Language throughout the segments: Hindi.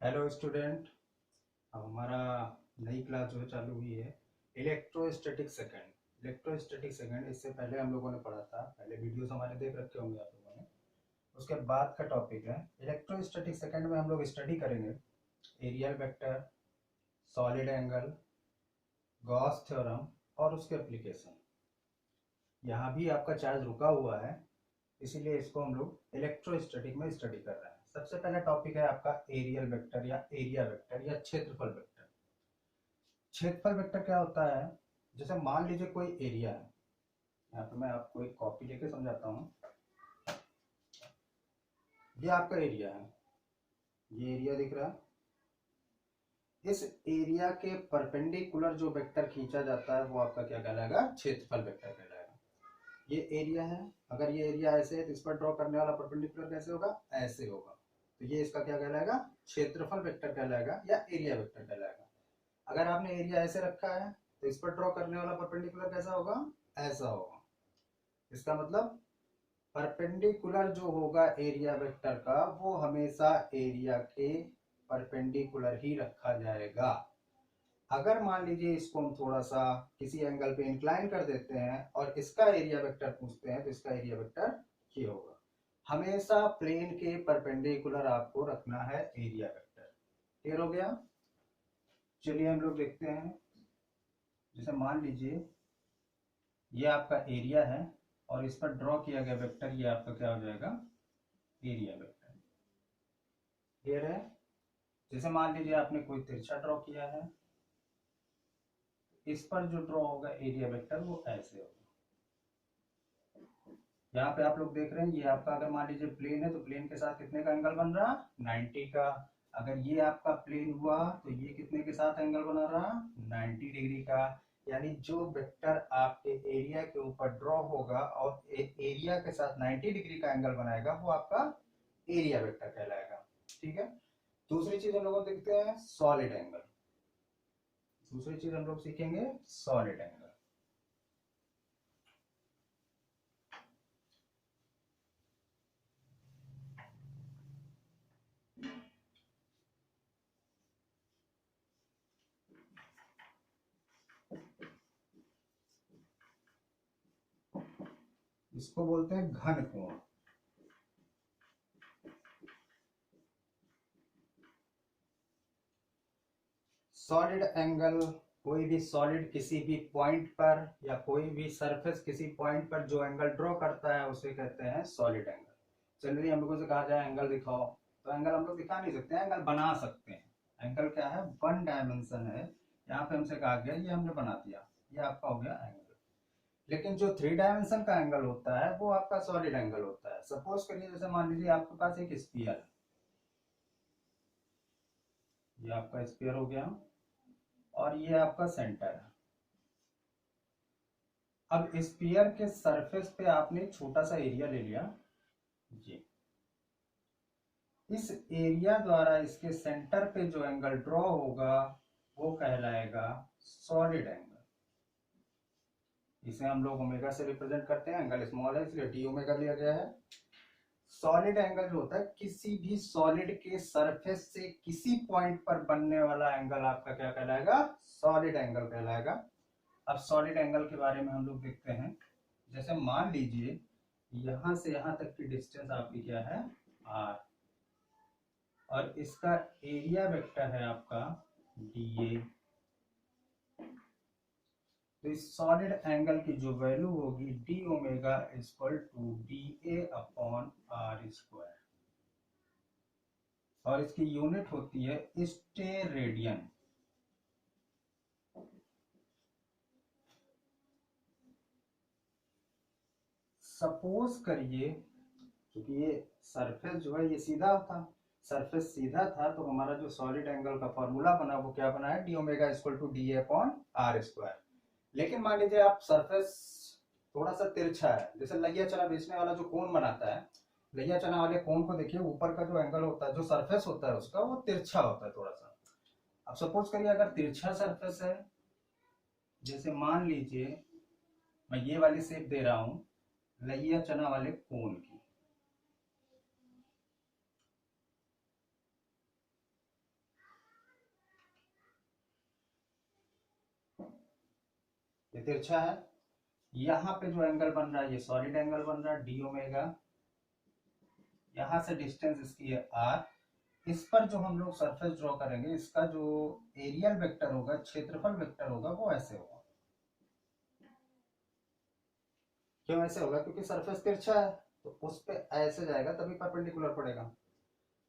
Hello student. अब हमारा नई क्लास जो है चालू हुई है इलेक्ट्रोस्टैटिक सेकंड। इलेक्ट्रोस्टैटिक सेकंड इससे पहले हम लोगों ने पढ़ा था, पहले वीडियोस हमारे देख रखे होंगे आप लोगों ने। उसके बाद का टॉपिक है इलेक्ट्रोस्टैटिक सेकंड में हम लोग स्टडी करेंगे areal vector, solid angle, Gauss theorem और उसके एप्लीकेशन। यहाँ भी आपका चार्ज रुका हुआ है, इसीलिए इसको हम लोग इलेक्ट्रोस्टैटिक में स्टडी कर रहे हैं। सबसे पहला टॉपिक है आपका एरियल वेक्टर या एरिया वेक्टर या क्षेत्रफल वेक्टर। क्षेत्रफल वेक्टर क्या होता है? जैसे मान लीजिए कोई एरिया है, यहाँ पे मैं आपको एक कॉपी लेके समझाता हूँ। ये आपका एरिया है, ये एरिया दिख रहा है। इस एरिया के परपेंडिकुलर जो वेक्टर खींचा जाता है वो आपका क्या कहलाएगा? क्षेत्रफल वेक्टर कहलाएगा। ये एरिया है, अगर ये एरिया ऐसे है तो इस पर ड्रॉ करने वाला परपेंडिकुलर कैसे होगा? ऐसे होगा। तो ये इसका क्या कहलाएगा? क्षेत्रफल वेक्टर कहलाएगा या एरिया वेक्टर कहलाएगा। अगर आपने एरिया ऐसे रखा है तो इस पर ड्रॉ करने वाला परपेंडिकुलर कैसा होगा? ऐसा होगा। इसका मतलब परपेंडिकुलर जो होगा एरिया वेक्टर का वो हमेशा एरिया के परपेंडिकुलर ही रखा जाएगा। अगर मान लीजिए इसको हम थोड़ा सा किसी एंगल पे इंक्लाइन कर देते हैं और इसका एरिया वेक्टर पूछते हैं तो इसका एरिया वेक्टर ये होगा। हमेशा प्लेन के परपेंडिकुलर आपको रखना है एरिया वेक्टर। क्लियर हो गया? चलिए हम लोग देखते हैं। जैसे मान लीजिए ये आपका एरिया है और इस पर ड्रॉ किया गया वेक्टर ये आपका क्या हो जाएगा? Area vector. क्लियर है? जैसे मान लीजिए आपने कोई तिरछा ड्रॉ किया है, इस पर जो ड्रॉ होगा एरिया वेक्टर वो ऐसे होगा। यहाँ पे आप लोग देख रहे हैं ये आपका अगर मान लीजिए प्लेन है तो प्लेन के साथ कितने का एंगल बन रहा? 90 का। अगर ये आपका प्लेन हुआ तो ये कितने के साथ एंगल बना रहा? 90 डिग्री का। यानी जो वेक्टर आपके एरिया के ऊपर ड्रॉ होगा और एरिया के साथ 90 डिग्री का एंगल बनाएगा वो आपका एरिया वेक्टर कहलाएगा। ठीक है। दूसरी चीज हम लोग देखते हैं सॉलिड एंगल। दूसरी चीज हम लोग सीखेंगे सॉलिड एंगल। इसको बोलते हैं घन कोण। सॉलिड एंगल कोई भी सॉलिड किसी भी पॉइंट पर या कोई भी सरफेस किसी पॉइंट पर जो एंगल ड्रॉ करता है उसे कहते हैं सॉलिड एंगल। चलिए हम लोगों से कहा जाए एंगल दिखाओ, तो एंगल हम लोग दिखा नहीं सकते, एंगल बना सकते हैं। एंगल क्या है? वन डायमेंशन है। यहाँ पे हमसे कहा गया ये हमने बना दिया, ये आपका हो गया एंगल। लेकिन जो थ्री डायमेंशन का एंगल होता है वो आपका सॉलिड एंगल होता है। सपोज करिए जैसे मान लीजिए आपके पास एक स्फीयर है, ये आपका स्फीयर हो गया और ये आपका सेंटर है। अब स्फीयर के सरफेस पे आपने छोटा सा एरिया ले लिया जी। इस एरिया द्वारा इसके सेंटर पे जो एंगल ड्रॉ होगा वो कहलाएगा सॉलिड एंगल। इसे हम लोग ओमेगा से रिप्रेजेंट करते हैं, एंगल स्मॉल है इसलिए डी ओमेगा लिया गया है। सॉलिड एंगल जो होता है किसी भी सॉलिड के सरफेस से किसी पॉइंट पर बनने वाला एंगल आपका क्या कहलाएगा? सॉलिड एंगल कहलाएगा। अब सॉलिड एंगल के बारे में हम लोग देखते हैं। जैसे मान लीजिए यहां से यहां तक की डिस्टेंस आपकी क्या है? आर। और इसका एरिया वेक्टर है आपका डी ए। तो इस सॉलिड एंगल की जो वैल्यू होगी D omega equal to D A upon R square. और इसकी यूनिट होती है स्टेरेडियन। सपोज करिए क्योंकि ये सरफेस जो है ये सीधा था, सरफेस सीधा था तो हमारा जो सॉलिड एंगल का फॉर्मूला बना वो क्या बना है? D omega equal to D A upon R square. लेकिन मान लीजिए आप सरफेस थोड़ा सा तिरछा है, जैसे लैया चना बेचने वाला जो कोन बनाता है, लैया चना वाले कोन को देखिए ऊपर का जो एंगल होता है जो सरफेस होता है उसका वो तिरछा होता है थोड़ा सा। अब सपोज करिए अगर तिरछा सरफेस है, जैसे मान लीजिए मैं ये वाली शेप दे रहा हूं लैया चना वाले कोन की। ये तिरछा है, यहाँ पे जो एंगल बन रहा है ये सॉलिड एंगल बन रहा है डी ओमेगा, यहाँ से डिस्टेंस इसकी है आर। इस पर जो हम लोग सरफेस ड्रॉ करेंगे इसका जो एरियल वेक्टर होगा, क्षेत्रफल वेक्टर होगा, वो ऐसे होगा। क्यों ऐसे होगा? क्योंकि सरफेस तिरछा है तो उस पे ऐसे जाएगा तभी परपेंडिकुलर पड़ेगा।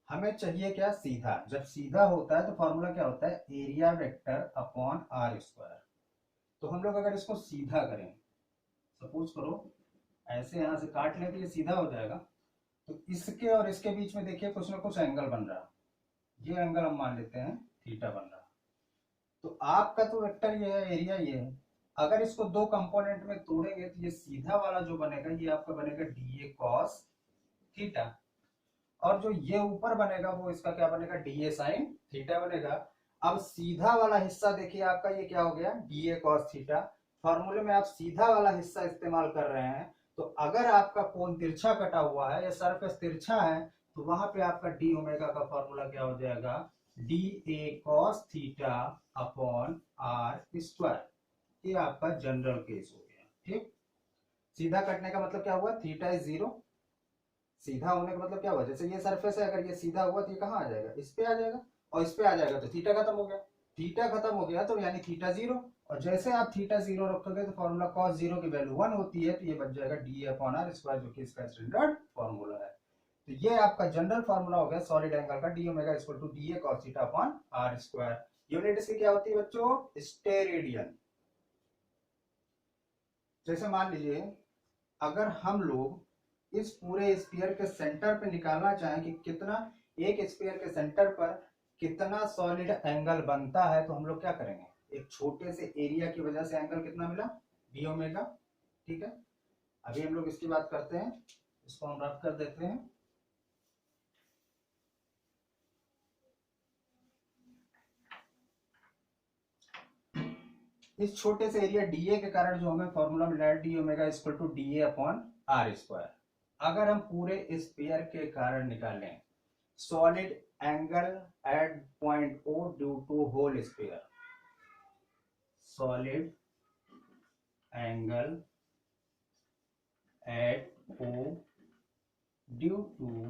हमें चाहिए क्या? सीधा। जब सीधा होता है तो फॉर्मूला क्या होता है? Area vector upon R square. तो हम लोग अगर इसको सीधा करें, सपोज करो ऐसे यहां से काट लें तो ये सीधा हो जाएगा, तो इसके और इसके बीच में देखिए कुछ ना कुछ एंगल बन रहा है। ये एंगल हम मान लेते हैं थीटा बन रहा। तो आपका तो वेक्टर ये है, एरिया ये है। अगर इसको दो कंपोनेंट में तोड़ेंगे तो ये सीधा वाला जो बनेगा ये आपका बनेगा डी ए कॉस थीटा, और जो ये ऊपर बनेगा वो इसका क्या बनेगा? डी ए साइन थीटा बनेगा। अब सीधा वाला हिस्सा देखिए आपका ये क्या हो गया? D A cos theta. फॉर्मूले में आप सीधा वाला हिस्सा इस्तेमाल कर रहे हैं, तो अगर आपका कोण तिरछा कटा हुआ है या सरफेस तिरछा है तो वहां पे आपका डी ओमेगा का फॉर्मूला क्या हो जाएगा? D A cos theta upon R square. ये आपका जनरल केस हो गया। ठीक, सीधा कटने का मतलब क्या हुआ? Theta is zero. सीधा होने का मतलब क्या हुआ? जैसे ये सरफेस है, अगर ये सीधा हुआ तो ये कहाँ आ जाएगा? इस पे आ जाएगा, और इस पे आ जाएगा तो थीटा खत्म हो गया। थीटा खत्म हो गया तो यानी थीटा जीरो, और जैसे आप थीटा जीरो रखोगे तो फॉर्मूला कॉस जीरो की वैल्यू 1 होती है, तो ये बन जाएगा डी अपॉन आर स्क्वायर, जो कि इसका स्टैंडर्ड फॉर्मूला है। तो ये आपका जनरल फॉर्मूला हो गया सॉलिड एंगल का, D omega equal to D A cos theta upon R square. Unit इसकी क्या होती है बच्चों? स्टेरेडियन। जैसे मान लीजिए अगर हम लोग इस पूरे स्फीयर के सेंटर पे निकालना चाहें कि कितना, एक स्फीयर के सेंटर पर कितना सॉलिड एंगल बनता है, तो हम लोग क्या करेंगे? एक छोटे से एरिया की वजह से एंगल कितना मिला? D omega. ठीक है, अभी हम लोग इसकी बात करते हैं, इसको हम रफ कर देते हैं। इस छोटे से एरिया डीए के कारण जो हमें फॉर्मूला मिला है D omega equal to D A upon R square. अगर हम पूरे स्फीयर के कारण निकालें solid angle at point O due to whole sphere, solid angle at O due to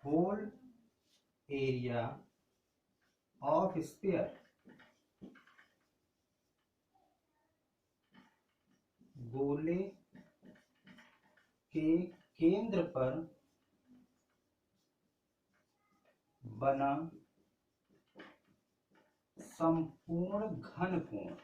whole area of sphere, गोले के केंद्र पर बना संपूर्ण घन कोण।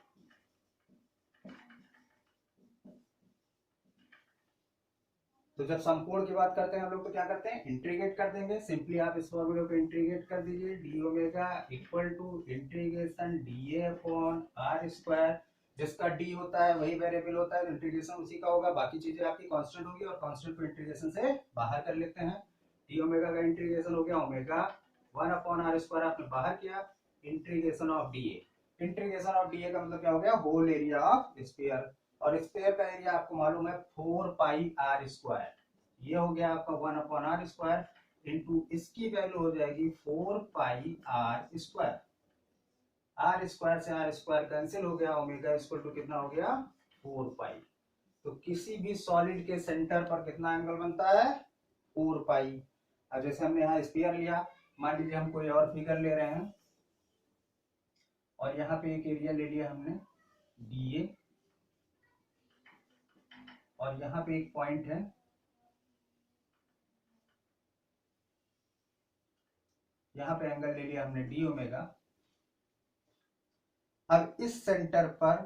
तो जब संपूर्ण की बात करते हैं हम लोग तो क्या करते हैं? इंटीग्रेट कर देंगे। सिंपली आप इस फॉर्मूले को इंटीग्रेट कर दीजिए, D omega equal to integration D A upon R square. जिसका डी होता है वही वेरिएबल होता है, तो इंटीग्रेशन उसी का होगा, बाकी चीजें आपकी कांस्टेंट होगी, और कांस्टेंट को इंटीग्रेशन से बाहर कर लेते हैं। डी ओमेगा का इंटीग्रेशन हो गया ओमेगा 1 अपॉन आर स्क्वायर, आपने बाहर किया, integration of D A. Integration of D A का मतलब क्या हो गया? होल एरिया ऑफ स्फीयर, और स्फीयर का एरिया आपको मालूम है 4 पाई आर स्क्वायर। ये हो गया आपका 1 अपॉन आर स्क्वायर इंटू इसकी वैल्यू हो जाएगी 4 पाई आर स्क्वायर। आर स्क्वायर से आर स्क्वायर कैंसिल हो गया, ओमेगा इक्वल टू कितना हो गया? 4 पाई। तो किसी भी सॉलिड के सेंटर पर कितना एंगल बनता है? 4 पाई। अब जैसे हमने यहाँ स्फीयर लिया, मान लीजिए हम कोई और फिगर ले रहे हैं, और यहाँ पे एक एरिया ले लिया हमने डी ए, और यहाँ पे एक पॉइंट है, यहाँ पे एंगल ले लिया हमने डी ओमेगा। अब इस सेंटर पर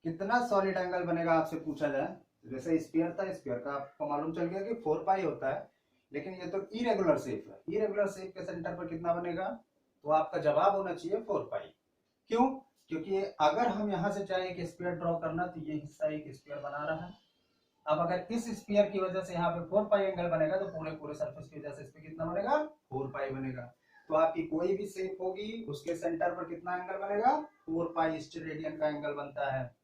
कितना सॉलिड एंगल बनेगा आपसे पूछा जाए, जैसे स्फीयर था, स्फीयर का आपको मालूम चल गया कि 4 पाई होता है, लेकिन ये तो इरेगुलर शेप है, इरेगुलर शेप के सेंटर पर कितना बनेगा? तो आपका जवाब होना चाहिए 4 पाई। क्यों? क्योंकि अगर हम यहां से चाहे एक स्फीयर ड्रॉ करना तो ये हिस्सा एक स्फीयर बना रहा है। अब अगर इस स्फीयर की वजह से यहाँ पे 4 पाई एंगल बनेगा तो पूरे पूरे सरफेस की वजह से इस पे कितना बनेगा? 4 पाई बनेगा। तो आपकी कोई भी शेप होगी उसके सेंटर पर कितना एंगल बनेगा? 4 पाई स्टेरेडियन का एंगल बनता है।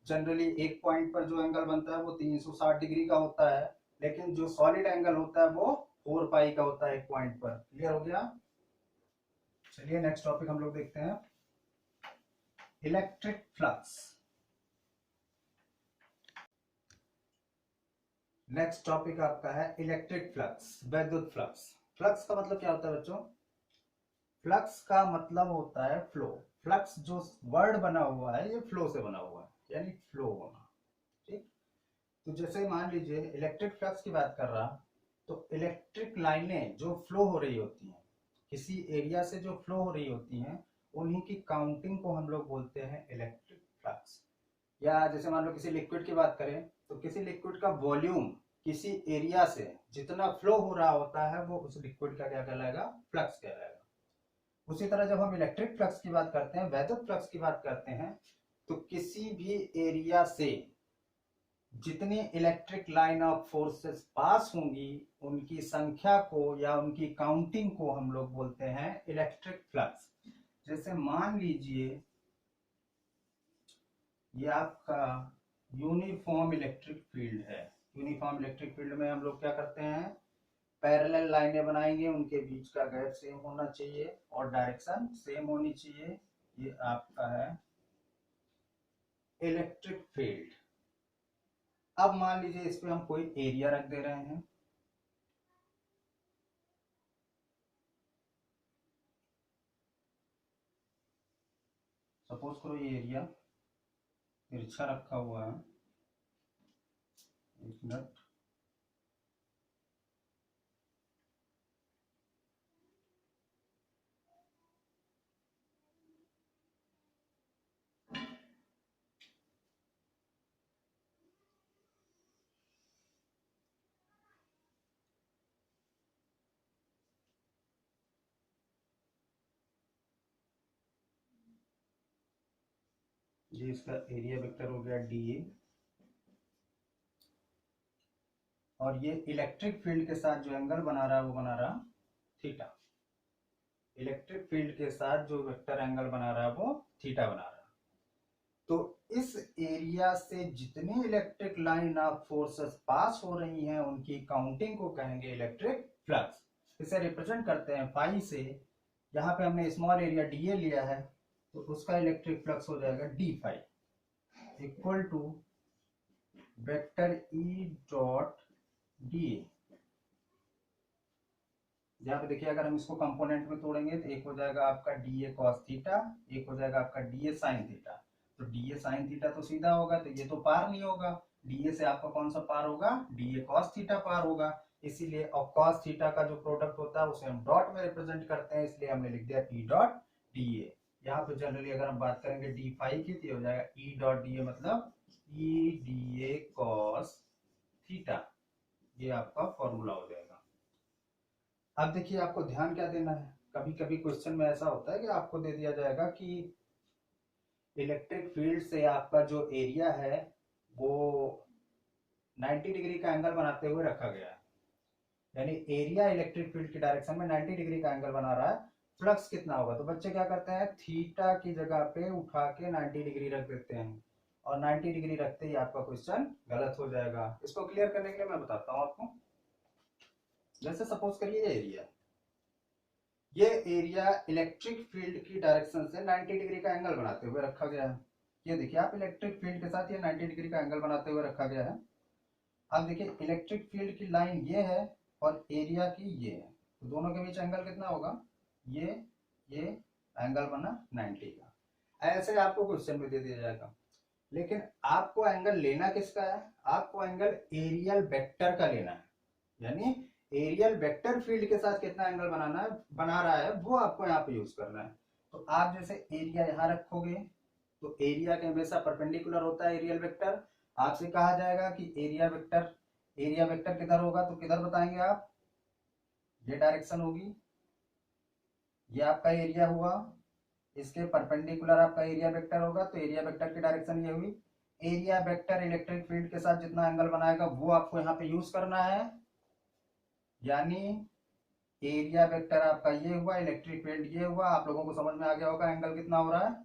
जनरली एक पॉइंट पर जो एंगल बनता है वो 360 डिग्री का होता है, लेकिन जो सॉलिड एंगल होता है वो 4 पाई का होता है एक पॉइंट पर। क्लियर हो गया? चलिए नेक्स्ट टॉपिक हम लोग देखते हैं। Electric flux. नेक्स्ट टॉपिक आपका है इलेक्ट्रिक फ्लक्स, विद्युत फ्लक्स। फ्लक्स का मतलब क्या होता है बच्चों? फ्लक्स का मतलब होता है फ्लो। फ्लक्स जो वर्ड बना हुआ है ये फ्लो से बना हुआ है, यानी फ्लो होना। ठीक, तो जैसे मान लीजिए इलेक्ट्रिक फ्लक्स की बात कर रहा, तो इलेक्ट्रिक लाइनें जो फ्लो हो रही होती हैं, किसी एरिया से जो फ्लो हो रही होती हैं, उन्हीं की काउंटिंग को हम लोग बोलते हैं इलेक्ट्रिक फ्लक्स। या जैसे मान लो किसी लिक्विड की बात करें, तो किसी लिक्विड का वॉल्यूम किसी एरिया से जितना फ्लो हो रहा होता है वो उस लिक्विड का क्या कहलाएगा? फ्लक्स कहलाएगा। उसी तरह जब हम इलेक्ट्रिक फ्लक्स की बात करते हैं, वैद्युत फ्लक्स की बात करते हैं, तो किसी भी एरिया से जितनी इलेक्ट्रिक लाइन ऑफ फोर्सेस पास होंगी उनकी संख्या को या उनकी काउंटिंग को हम लोग बोलते हैं इलेक्ट्रिक फ्लक्स। जैसे मान लीजिए ये आपका यूनिफॉर्म इलेक्ट्रिक फील्ड है। यूनिफॉर्म इलेक्ट्रिक फील्ड में हम लोग क्या करते हैं? पैरेलल लाइनें बनाएंगे, उनके बीच का गैप सेम होना चाहिए और डायरेक्शन सेम होनी चाहिए। ये आपका है इलेक्ट्रिक फील्ड। अब मान लीजिए इस पे हम कोई एरिया रख दे रहे हैं, सपोज करो ये एरिया तिरछा रखा हुआ है। एक मिनट, ये इसका एरिया वेक्टर हो गया डी ए, और ये इलेक्ट्रिक फील्ड के साथ जो एंगल बना रहा है वो बना रहा थीटा। इलेक्ट्रिक फील्ड के साथ जो वेक्टर एंगल बना रहा है वो थीटा बना रहा है। तो इस एरिया से जितनी इलेक्ट्रिक लाइन ऑफ फोर्सेस पास हो रही हैं उनकी काउंटिंग को कहेंगे इलेक्ट्रिक फ्लक्स। इसे रिप्रेजेंट करते हैं फाई से। यहाँ पे हमने स्मॉल एरिया डी ए लिया है, तो उसका इलेक्ट्रिक फ्लक्स हो जाएगा D phi equal to vector E dot D A. यहाँ पे देखिए अगर हम इसको कंपोनेंट में तोड़ेंगे तो एक हो जाएगा आपका डी ए कॉस थीटा, एक हो जाएगा आपका डी ए साइन थीटा। तो डी ए साइन थीटा तो सीधा होगा, तो ये तो पार नहीं होगा। डी ए से आपका कौन सा पार होगा? डी ए कॉस थीटा पार होगा। इसीलिए और कॉस थीटा का जो प्रोडक्ट होता है उसे हम डॉट में रिप्रेजेंट करते हैं, इसलिए हमने लिख दिया ई डॉट डी ए। यहाँ पे जनरली अगर हम बात करेंगे डी फाई की, तो हो जाएगा ई डॉट डी ए मतलब ई डी ए कॉस थीटा। ये आपका फॉर्मूला हो जाएगा। अब देखिए आपको ध्यान क्या देना है, कभी कभी क्वेश्चन में ऐसा होता है कि आपको दे दिया जाएगा कि इलेक्ट्रिक फील्ड से आपका जो एरिया है वो 90 डिग्री का एंगल बनाते हुए रखा गया है, यानी एरिया इलेक्ट्रिक फील्ड की डायरेक्शन में 90 डिग्री का एंगल बना रहा है। फ्लक्स कितना होगा? तो बच्चे क्या करते हैं, थीटा की जगह पे उठा के 90 डिग्री रख देते हैं, और 90 डिग्री रखते ही आपका क्वेश्चन गलत हो जाएगा। इसको क्लियर करने के लिए मैं बताता हूँ आपको। जैसे सपोज करिए ये एरिया इलेक्ट्रिक फील्ड की डायरेक्शन से 90 डिग्री का एंगल बनाते हुए रखा गया है। ये देखिए आप इलेक्ट्रिक फील्ड के साथ ये 90 डिग्री का एंगल बनाते हुए रखा गया है। अब देखिए इलेक्ट्रिक फील्ड की लाइन ये है और एरिया की ये है, तो दोनों के बीच एंगल कितना होगा? ये एंगल बना 90 का। ऐसे आपको क्वेश्चन में दे दिया जाएगा, लेकिन आपको एंगल लेना किसका है? आपको एंगल एरियल वेक्टर का लेना है, यानी एरियल वेक्टर फील्ड के साथ कितना एंगल बना रहा है वो आपको यहाँ पे यूज करना है। तो आप जैसे एरिया यहाँ रखोगे तो एरिया के हमेशा परपेंडिकुलर होता है एरियल वेक्टर। आपसे कहा जाएगा कि एरिया वेक्टर किधर होगा, तो किधर बताएंगे आप? ये डायरेक्शन होगी, ये आपका एरिया हुआ, इसके परपेंडिकुलर आपका एरिया वेक्टर होगा, तो एरिया वेक्टर की डायरेक्शन ये हुई। एरिया वेक्टर इलेक्ट्रिक फील्ड के साथ जितना एंगल बनाएगा वो आपको यहाँ पे यूज करना है, यानी एरिया वेक्टर आपका ये हुआ, इलेक्ट्रिक फील्ड ये हुआ। आप लोगों को समझ में आ गया होगा एंगल कितना हो रहा है?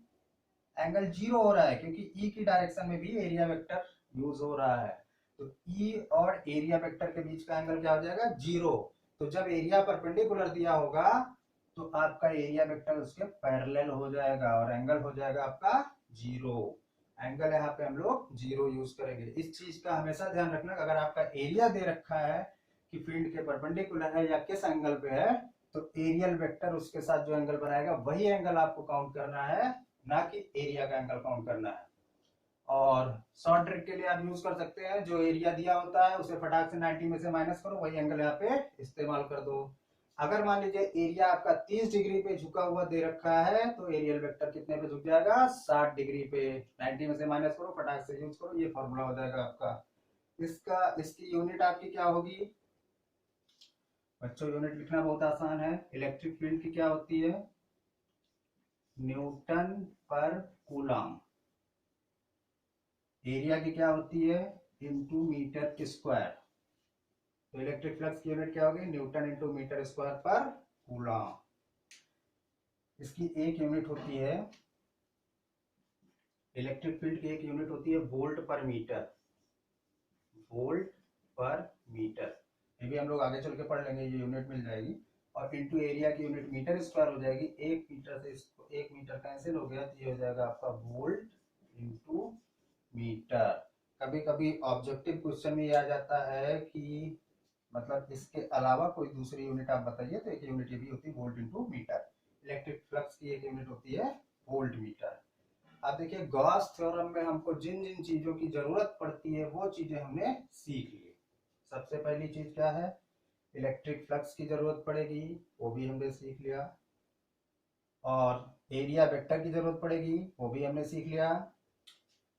एंगल 0 हो रहा है, क्योंकि ई की डायरेक्शन में भी एरिया वेक्टर यूज हो रहा है। तो ई और एरिया वेक्टर के बीच का एंगल क्या हो जाएगा? 0। तो जब एरिया परपेंडिकुलर दिया होगा तो आपका एरिया वेक्टर उसके पैरेलल हो जाएगा और एंगल हो जाएगा आपका जीरो। एंगल यहाँ पे हम लोग जीरो यूज करेंगे। इस चीज का हमेशा ध्यान रखना, अगर आपका एरिया दे रखा है कि फील्ड के परपेंडिकुलर है या किस एंगल पे है, तो एरियल वेक्टर उसके साथ जो एंगल बनाएगा वही एंगल आपको काउंट करना है, ना कि एरिया का एंगल काउंट करना है। और शॉर्ट ट्रिक के लिए आप यूज कर सकते हैं, जो एरिया दिया होता है उसे फटाक से 90 में से माइनस करो, वही एंगल यहाँ पे इस्तेमाल कर दो। अगर मान लीजिए एरिया आपका 30 डिग्री पे झुका हुआ दे रखा है, तो एरियल वेक्टर कितने पे झुक जाएगा, 60 डिग्री पे। 90 में से माइनस करो, फटाक से यूज करो, ये फॉर्मूला हो जाएगा आपका। इसकी यूनिट आपकी क्या होगी बच्चों? यूनिट लिखना बहुत आसान है। इलेक्ट्रिक फील्ड की क्या होती है? न्यूटन पर कूलम। एरिया की क्या होती है? Into metre square. तो इलेक्ट्रिक फ्लक्स की यूनिट क्या होगी? न्यूटन इंटू मीटर स्क्वायर पर कूलम। इसकी एक यूनिट होती है, इलेक्ट्रिक फील्ड की एक यूनिट होती है वोल्ट पर मीटर। वोल्ट पर मीटर, ये भी हम लोग आगे चल के पढ़ लेंगे, ये यूनिट मिल जाएगी। और इंटू एरिया की यूनिट मीटर स्क्वायर हो जाएगी। एक मीटर से इसको एक मीटर कैंसिल हो गया, तो ये हो जाएगा आपका वोल्ट इंटू मीटर। कभी कभी ऑब्जेक्टिव क्वेश्चन में आ जाता है कि मतलब इसके अलावा कोई दूसरी यूनिट आप बताइए, तो एक यूनिट ये भी होती है volt into metre. Electric flux की एक यूनिट होती है वोल्ट मीटर। अब देखिए गॉस थ्योरम में हमको जिन जिन चीजों की जरूरत पड़ती है वो चीजें हमने सीख ली। सबसे पहली चीज क्या है? इलेक्ट्रिक फ्लक्स की जरूरत पड़ेगी, वो भी हमने सीख लिया। और एरिया वेक्टर की जरूरत पड़ेगी, वो भी हमने सीख लिया।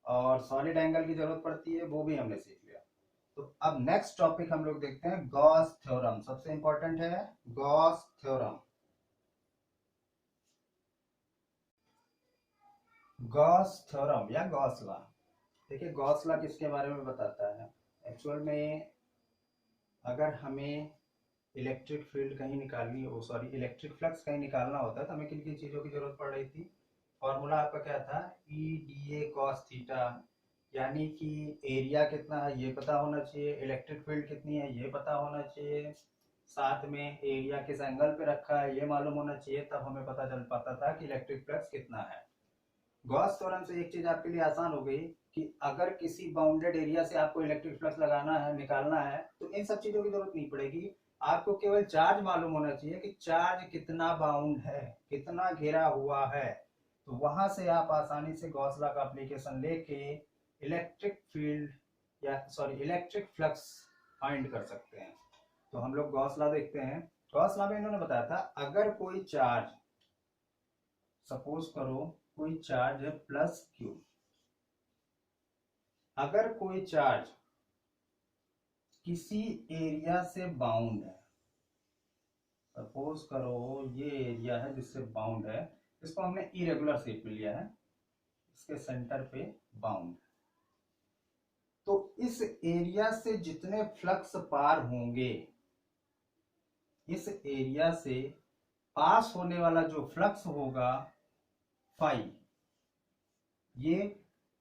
और सॉलिड एंगल की जरूरत पड़ती है, वो भी हमने सीख लिया। तो अब नेक्स्ट टॉपिक हम लोग देखते हैं गॉस थ्योरम। सबसे इंपॉर्टेंट है गॉस थ्योरम। गॉस थ्योरम या गॉस लॉ। देखिए गॉस लॉ किसके बारे में बताता है? एक्चुअल में अगर हमें इलेक्ट्रिक फील्ड कहीं निकालनी हो, सॉरी इलेक्ट्रिक फ्लक्स कहीं निकालना होता है, तो हमें किन किन चीजों की जरूरत पड़ रही थी? फॉर्मूला आपका क्या था? ई डी ए कॉस थीटा। यानी कि एरिया कितना है ये पता होना चाहिए, इलेक्ट्रिक फील्ड कितनी है ये पता होना चाहिए, साथ में एरिया किस एंगल पे रखा है ये मालूम होना चाहिए, तब हमें पता चल पाता था कि इलेक्ट्रिक फ्लक्स कितना है। गॉस थ्योरम से एक चीज आपके लिए आसान हो गई कि अगर किसी बाउंडेड एरिया से आपको इलेक्ट्रिक फ्लक्स लगाना है, निकालना है, तो इन सब चीजों की जरूरत नहीं पड़ेगी। आपको केवल चार्ज मालूम होना चाहिए कि चार्ज कितना बाउंड है, कितना घेरा हुआ है। तो वहां से आप आसानी से गॉस लॉ का एप्लीकेशन लेके इलेक्ट्रिक फील्ड या सॉरी इलेक्ट्रिक फ्लक्स फाइंड कर सकते हैं। तो हम लोग गॉस लॉ देखते हैं। गॉस लॉ में इन्होंने बताया था अगर कोई चार्ज, सपोज करो कोई चार्ज है प्लस क्यू, अगर कोई चार्ज किसी एरिया से बाउंड है, सपोज करो ये एरिया है जिससे बाउंड है, इसको हमने इरेगुलर शेप में लिया है, इसके सेंटर पे बाउंड, तो इस एरिया से जितने फ्लक्स पार होंगे, इस एरिया से पास होने वाला जो फ्लक्स होगा फाई, ये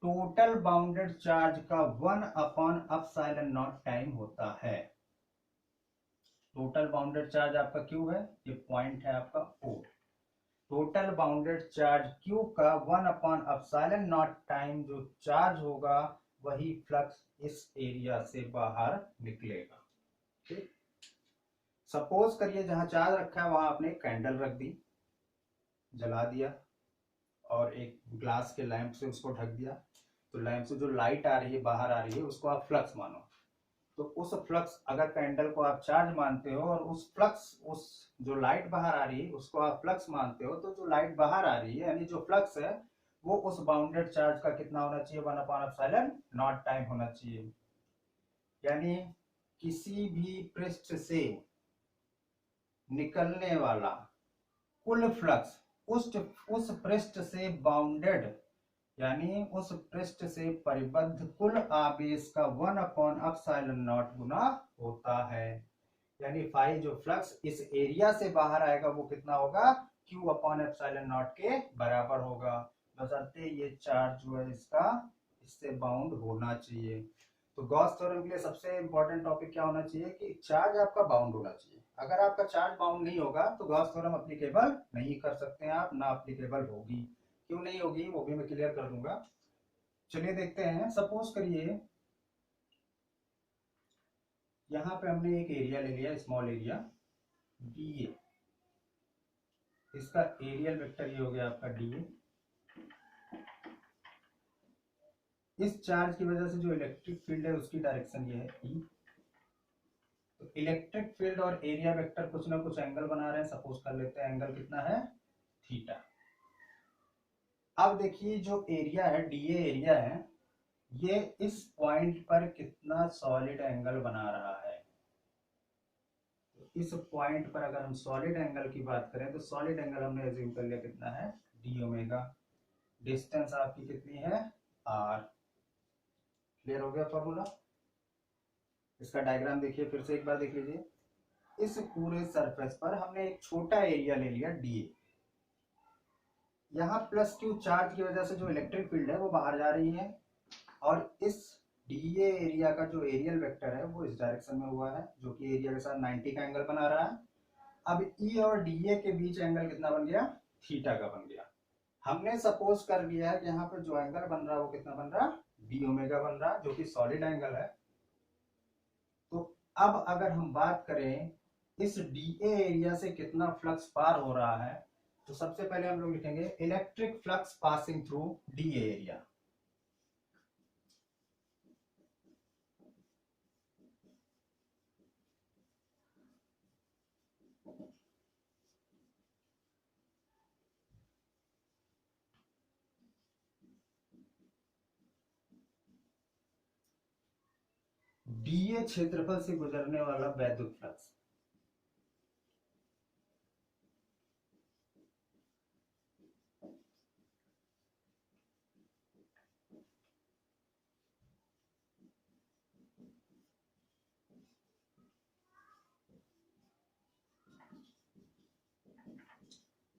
टोटल बाउंडेड चार्ज का 1/ε0 टाइम होता है। टोटल बाउंडेड चार्ज आपका क्यू है, ये पॉइंट है आपका ओ। टोटल बाउंडेड चार्ज क्यू का 1/ε0 टाइम जो चार्ज होगा, वही फ्लक्स इस एरिया से बाहर निकलेगा। ठीक, सपोज करिए जहां चार्ज रखा है वहां आपने कैंडल रख दी, जला दिया, और एक ग्लास के लैंप से उसको ढक दिया, तो लैंप से जो लाइट आ रही है बाहर आ रही है उसको आप फ्लक्स मानो। तो उस फ्लक्स, अगर कैंडल को आप चार्ज मानते हो और उस फ्लक्स, उस जो लाइट बाहर आ रही है उसको आप फ्लक्स मानते हो, तो जो लाइट बाहर आ रही है यानी जो फ्लक्स है वो उस बाउंडेड चार्ज का कितना होना चाहिए? 1/ε0 टाइम होना चाहिए। यानी किसी भी पृष्ठ से निकलने वाला कुल फ्लक्स उस पृष्ठ से बाउंडेड, यानी उस पृष्ठ से परिबद्ध कुल आवेश का 1/ε0 गुना होता है। यानी फाई जो फ्लक्स इस एरिया से बाहर आएगा वो कितना होगा? Q/ε0 के बराबर होगा, बशर्ते ये चार्ज जो है इसका इससे बाउंड होना चाहिए। तो गॉस थ्योरम के लिए सबसे इंपॉर्टेंट टॉपिक क्या होना चाहिए कि चार्ज आपका बाउंड होना चाहिए। अगर आपका चार्ज बाउंड नहीं होगा तो गॉस थ्योरम अप्लीकेबल नहीं कर सकते हैं आप, ना अप्लीकेबल होगी। क्यों नहीं होगी वो भी मैं क्लियर कर दूंगा। चलिए देखते हैं। सपोज करिए यहाँ पे हमने एक एरिया ले लिया, स्मॉल एरिया डी ए, इसका एरियल वेक्टर ये हो गया आपका डी ए। इस चार्ज की वजह से जो इलेक्ट्रिक फील्ड है उसकी डायरेक्शन ये है ई। तो इलेक्ट्रिक फील्ड और एरिया वेक्टर कुछ ना कुछ एंगल बना रहे हैं। सपोज कर लेते हैं एंगल कितना है, थीटा। अब देखिए जो एरिया है डीए एरिया है, ये इस पॉइंट पर कितना सॉलिड एंगल बना रहा है। तो इस पॉइंट पर अगर हम सॉलिड एंगल की बात करें तो सॉलिड एंगल हमने एज्यूम कर लिया कितना है, डी ओमेगा। डिस्टेंस आपकी कितनी है, आर। क्लियर हो गया फॉर्मूला। इसका डायग्राम देखिए, फिर से एक बार देख लीजिए। इस पूरे सरफेस पर हमने एक छोटा एरिया ले लिया डी। यहाँ प्लस क्यू चार्ज की वजह से जो इलेक्ट्रिक फील्ड है वो बाहर जा रही है, और इस डीए एरिया का जो एरियल वेक्टर है वो इस डायरेक्शन में हुआ है, जो कि एरिया के साथ 90 का एंगल बना रहा है। अब ई और डीए के बीच एंगल कितना बन गया, थीटा का बन गया। हमने सपोज कर लिया है कि यहाँ पर जो एंगल बन रहा है वो कितना बन रहा है, डी ओमेगा बन रहा है, जो कि सॉलिड एंगल है। तो अब अगर हम बात करें इस डीए एरिया से कितना फ्लक्स पार हो रहा है, तो सबसे पहले हम लोग लिखेंगे electric flux passing through DA area. DA क्षेत्रफल से गुजरने वाला वैद्युत फ्लक्स।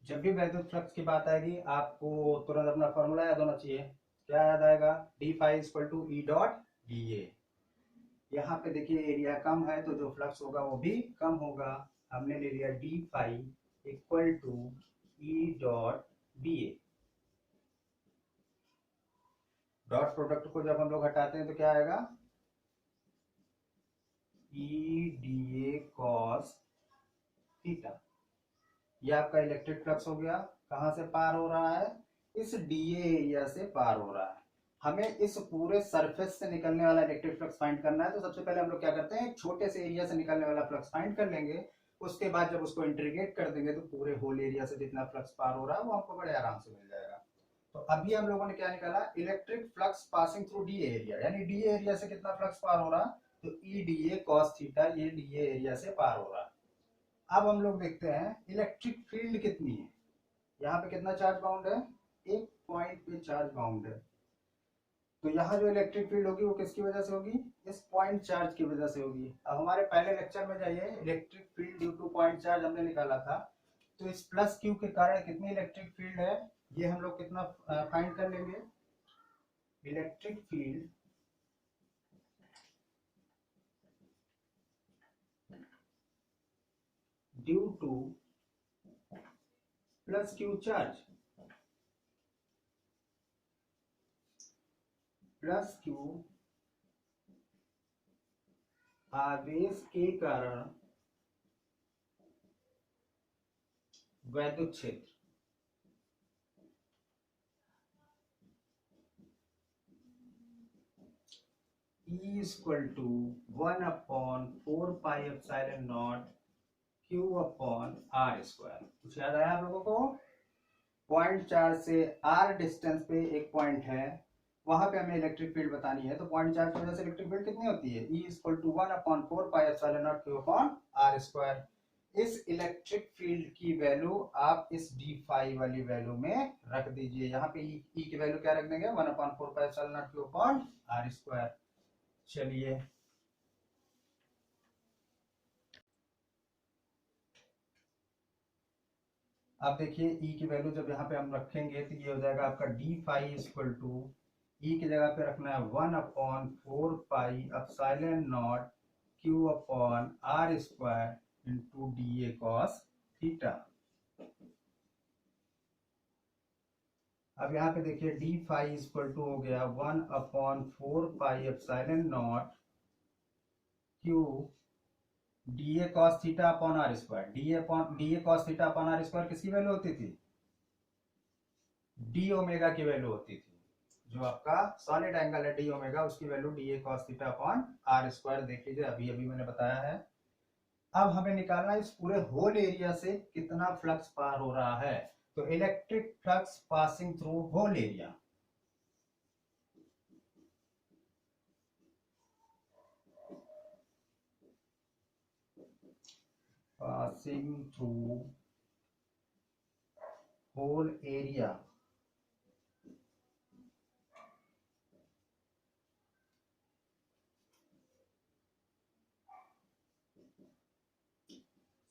जब भी वैद्युत फ्लक्स की बात आएगी आपको तुरंत अपना फॉर्मूला याद होना चाहिए। क्या याद आएगा, D phi equal to E dot D A. यहाँ पे देखिए एरिया कम है तो जो फ्लक्स होगा वो भी कम होगा। हमने ले लिया D phi equal to E dot D A. Dot product को जब हम लोग हटाते हैं तो क्या आएगा, E D A cos theta. ये आपका इलेक्ट्रिक फ्लक्स हो गया। कहां से पार हो रहा है, इस डीए एरिया से पार हो रहा है। हमें इस पूरे सरफेस से निकलने वाला इलेक्ट्रिक फ्लक्स फाइंड करना है। तो सबसे पहले हम लोग क्या करते हैं, एक छोटे से एरिया से निकलने वाला फ्लक्स फाइंड कर लेंगे। उसके बाद जब उसको इंटीग्रेट कर देंगे तो पूरे होल एरिया से जितना फ्लक्स पार हो रहा है वो हमको बड़े आराम से मिल जाएगा। तो अभी हम लोगों ने क्या निकाला, electric flux passing through D area, यानी डी एरिया से कितना फ्लक्स पार हो रहा है, तो ई डी ए कॉस थीटा, ये डी एरिया से पार हो रहा है। अब हम लोग देखते हैं इलेक्ट्रिक फील्ड कितनी है। यहाँ पे कितना चार्ज बाउंड है, एक पॉइंट पे चार्ज बाउंड है। तो यहाँ जो इलेक्ट्रिक फील्ड होगी वो किसकी वजह से होगी, इस पॉइंट चार्ज की वजह से होगी। अब हमारे पहले लेक्चर में जाइए, electric field due two point charge हमने निकाला था। तो इस प्लस क्यू के कारण कितनी इलेक्ट्रिक फील्ड है, ये हम लोग कितना फाइंड कर लेंगे। Electric field due to plus Q charge, plus Q आवेश के कारण वैद्युत क्षेत्र। E equal to 1/4πε0 Q upon R square. कुछ याद आया आप लोगों को, पॉइंट चार्ज से आर डिस्टेंस पे एक पॉइंट है, वहां पे हमें इलेक्ट्रिक फील्ड बतानी है। तो पॉइंट चार्ज की वजह से इलेक्ट्रिक फील्ड कितनी होती है, E equal to 1/4πε0 Q upon R square. इस इलेक्ट्रिक फील्ड की वैल्यू आप इस डी फाई वाली वैल्यू में रख दीजिए। यहाँ पे ई की वैल्यू क्या रख देंगे, 1/4πε0 Q अपॉन आर स्क्वायर। चलिए अब देखिए ई की वैल्यू जब यहाँ पे हम रखेंगे तो ये हो जाएगा आपका D phi equal to, E की जगह पे रखना है 1/4πε0 Q upon R square into D A cos theta. अब यहाँ पे देखिए डी फाई इक्वल टू हो गया 1/4 pi epsilon nought Q D A cos theta upon R square. D A cos theta upon R square किसकी वैल्यू होती थी? डी ओमेगा की वैल्यू होती थी। जो आपका सॉलिड एंगल है डी ओमेगा, उसकी value D A cos theta upon R square देख लीजिए, अभी अभी मैंने बताया है। अब हमें निकालना है इस पूरे होल एरिया से कितना फ्लक्स पार हो रहा है। तो electric flux passing through whole area, passing through whole area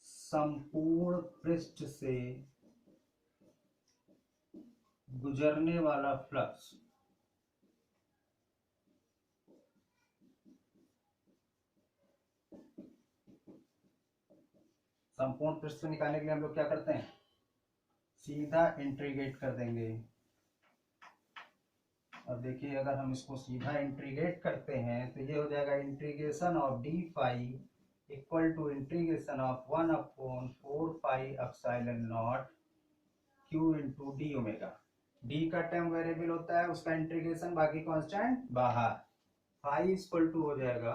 संपूर्ण पृष्ठ से गुजरने वाला फ्लक्स संपूर्ण पृष्ठ से निकालने के लिए हम लोग क्या करते हैं, सीधा इंटीग्रेट कर देंगे। अब देखिए अगर हम इसको सीधा इंटीग्रेट करते हैं तो ये हो जाएगा integration of D phi equal to integration of 1/4 pi epsilon nought Q into D omega. D का टर्म वेरिएबल होता है, उसका इंटीग्रेशन, बाकी कांस्टेंट बाहर। फाई इक्वल टू हो जाएगा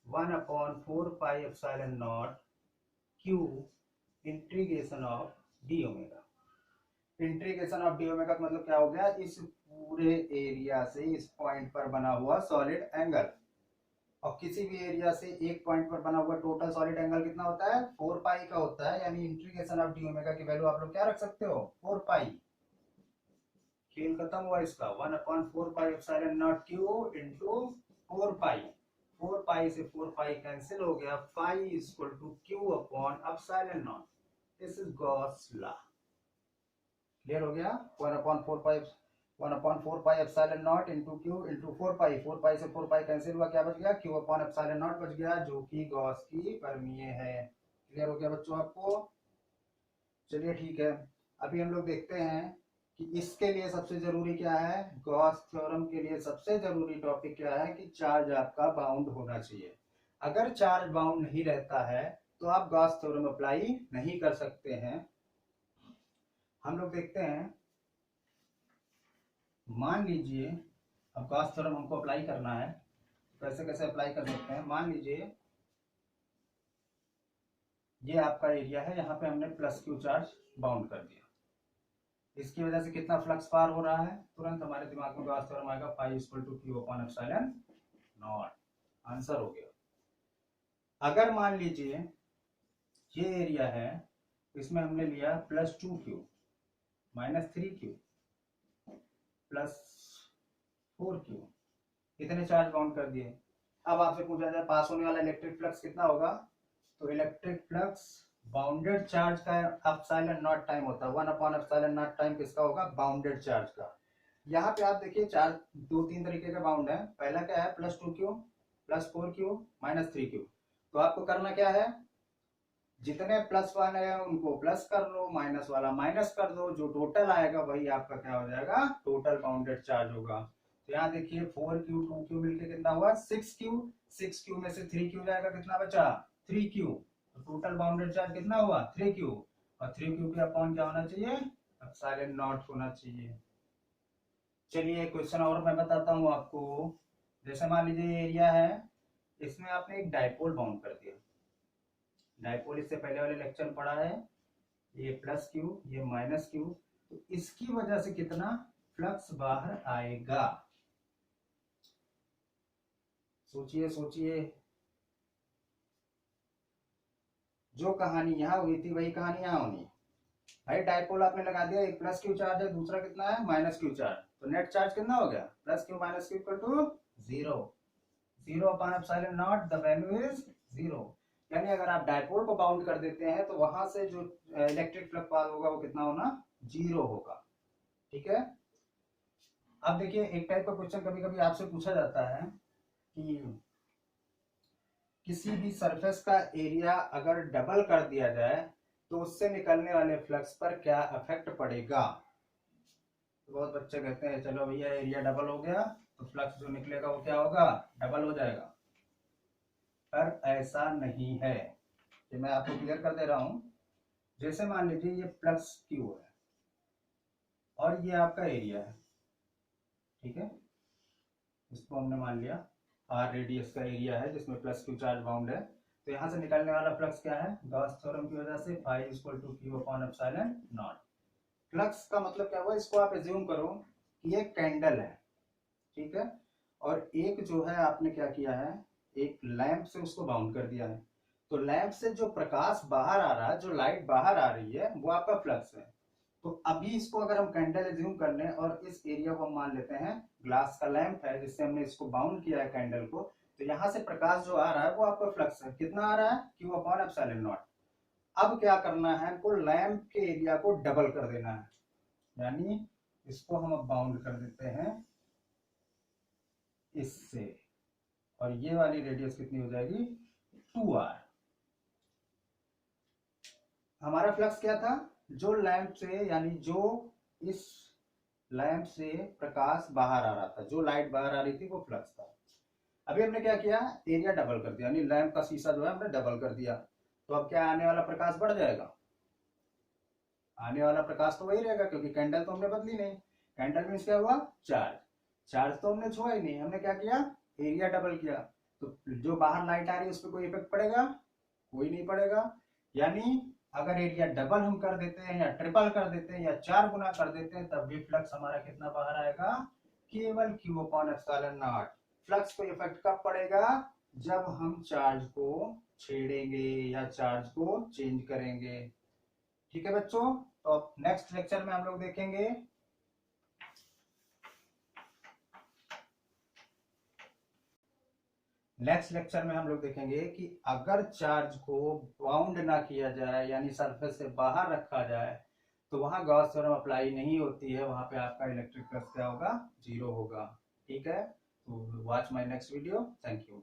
1/4 pi epsilon nought Q integration of D omega. Integration of D omega का मतलब क्या हो गया, इस पूरे एरिया से इस पॉइंट पर बना हुआ सॉलिड एंगल, और किसी भी एरिया से एक पॉइंट पर बना हुआ टोटल सॉलिड एंगल कितना होता है, 4 पाई का होता है। यानी इंटीग्रेशन ऑफ डी ओमेगा की वैल्यू आप लोग क्या रख सकते हो, 4 पाई। खेल खत्म हुआ इसका। 1/4 pi epsilon nought Q into 4 pi. 4 pi से 4 पाई कैंसिल हो गया, phi equal to Q upon epsilon nought. This is Gauss law. Clear हो गया। 1/4 pi epsilon nought into Q into 4 pi. 4 pi से 4 पाई कैंसिल हुआ, क्या बच गया, क्यू अपॉन एप्सिलॉन नॉट बच गया, जो कि गॉस की प्रमेय है। क्लियर हो गया बच्चों आपको। चलिए ठीक है, अभी हम लोग देखते हैं कि इसके लिए सबसे जरूरी क्या है, गॉस थ्योरम के लिए सबसे जरूरी टॉपिक क्या है कि चार्ज आपका बाउंड होना चाहिए। अगर चार्ज बाउंड नहीं रहता है तो आप गॉस थ्योरम अप्लाई नहीं कर सकते हैं। हम लोग देखते हैं, मान लीजिए अब गॉस थ्योरम हमको अप्लाई करना है, कैसे कैसे अप्लाई कर सकते हैं। मान लीजिए ये आपका एरिया है, यहाँ पे हमने प्लस क्यू चार्ज बाउंड कर दिया, इसकी वजह से कितना फ्लक्स पार हो रहा है, तुरंत हमारे दिमाग में गॉस थ्योरम आएगा, phi equal to Q upon epsilon nought. Answer हो गया। अगर मान लीजिए ये एरिया है, इसमें हमने लिया plus 2 Q minus 3 Q plus 4 Q, इतने चार्ज बाउंड कर दिए। अब आपसे पूछा जाए पास होने वाला इलेक्ट्रिक फ्लक्स कितना होगा, तो इलेक्ट्रिक फ्लक्स बाउंडेड चार्ज का एप्सिलॉन नॉट टाइम होता है, 1/एप्सिलॉन नॉट टाइम किसका होगा, बाउंडेड चार्ज का। यहाँ पे आप देखिए चार्ज 2-3 तरीके का बाउंड है। पहला क्या है, plus 2 Q plus 4 Q minus 3 Q. तो आपको करना क्या है, जितने प्लस वाले हैं उनको प्लस कर लो, माइनस वाला माइनस कर दो, जो टोटल आएगा वही आपका क्या हो जाएगा, टोटल बाउंडेड चार्ज होगा। तो यहाँ देखिए 4 क्यू 2 क्यू मिलके कितना हुआ, 6 क्यू। 6 क्यू में से 3 क्यू जाएगा, कितना बचा, 3 क्यू। तो टोटल बाउंडेड चार्ज कितना हुआ, 3 क्यू। और 3 क्यू के अपॉन क्या होना चाहिए, एप्सिलॉन नॉट होना चाहिए। चलिए एक क्वेश्चन और मैं बताता हूँ आपको। जैसे मान लीजिए एरिया है, इसमें आपने एक डाइपोल बाउंड कर दिया। डाइपोल इससे पहले वाले लेक्चर में पढ़ा है, ये प्लस क्यू ये माइनस क्यू, तो इसकी वजह से कितना फ्लक्स बाहर आएगा, सोचिए सोचिए। जो कहानी यहाँ हुई थी वही कहानी यहाँ होनी। भाई डाइपोल आपने लगा दिया, एक प्लस क्यू चार्ज है, दूसरा कितना है, माइनस क्यू चार्ज, तो नेट चार्ज कितना हो गया, plus Q minus Q equal to 0। 0 upon epsilon nought, the value is 0। यानी अगर आप डाइपोल को बाउंड कर देते हैं तो वहां से जो इलेक्ट्रिक फ्लक्स पास होगा वो कितना होना, 0 होगा। ठीक है। अब देखिए एक टाइप का क्वेश्चन कभी कभी आपसे पूछा जाता है कि किसी भी सरफेस का एरिया अगर डबल कर दिया जाए तो उससे निकलने वाले फ्लक्स पर क्या इफेक्ट पड़ेगा। तो बहुत बच्चे कहते हैं चलो भैया एरिया डबल हो गया तो फ्लक्स जो निकलेगा वो क्या होगा, डबल हो जाएगा। पर ऐसा नहीं है, ये मैं आपको क्लियर कर दे रहा हूं। जैसे मान लीजिए ये प्लस क्यू है और ये आपका एरिया है, ठीक है, इसको हमने मान लिया आर रेडियस का एरिया है जिसमें प्लस क्यू चार्ज बाउंड है। तो यहाँ से निकलने वाला फ्लक्स क्या है, गॉस थ्योरम की वजह से phi equal to Q upon epsilon nought. Flux का मतलब क्या हुआ, इसको आप एज्यूम करो कि ये कैंडल है, ठीक है, और एक जो है आपने क्या किया है, एक लैंप से उसको बाउंड कर दिया है। तो लैंप से जो प्रकाश बाहर आ रहा है, जो लाइट बाहर आ रही है, वो आपका फ्लक्स है। तो अभी इसको अगर हम कैंडल एज्यूम कर लें और इस एरिया को हम मान लेते हैं ग्लास का लैंप है जिससे हमने इसको बाउंड किया है कैंडल को, तो यहां से प्रकाश जो आ रहा है वो आपका फ्लक्स है। कितना आ रहा है, क्यू अपॉन एप्सिलॉन नॉट। अब क्या करना है, हमको लैंप के एरिया को डबल कर देना है, यानी इसको हम अब बाउंड कर देते हैं इससे, और ये वाली रेडियस कितनी हो जाएगी, 2r। हमारा फ्लक्स क्या था, जो लैंप से, यानी जो इस लैंप से प्रकाश बाहर आ रहा था, जो लाइट बाहर आ रही थी वो फ्लक्स था। अभी हमने क्या किया, एरिया डबल कर दिया, यानी लैंप का शीशा जो है हमने डबल कर दिया। तो अब क्या आने वाला प्रकाश बढ़ जाएगा, आने वाला प्रकाश तो वही रहेगा क्योंकि कैंडल तो हमने बदली नहीं। कैंडल मीन्स क्या हुआ, चार्ज। चार्ज तो हमने छुआ ही नहीं, हमने क्या किया, एरिया डबल किया। तो जो बाहर लाइट आ रही है उस पर कोई इफेक्ट पड़ेगा, कोई नहीं पड़ेगा। यानी अगर एरिया डबल हम कर देते हैं या ट्रिपल कर देते हैं या 4 गुना कर देते हैं तब भी फ्लक्स हमारा कितना बाहर आएगा, केवल Q upon epsilon nought. Flux को इफेक्ट कब पड़ेगा, जब हम चार्ज को छेड़ेंगे या चार्ज को चेंज करेंगे। ठीक है बच्चों, तो नेक्स्ट लेक्चर में हम लोग देखेंगे कि अगर चार्ज को बाउंड ना किया जाए यानी सरफेस से बाहर रखा जाए तो वहां गॉस थ्योरम अप्लाई नहीं होती है, वहां पे आपका इलेक्ट्रिक फ्लक्स क्या होगा, 0 होगा। ठीक है, तो watch my next video, thank you.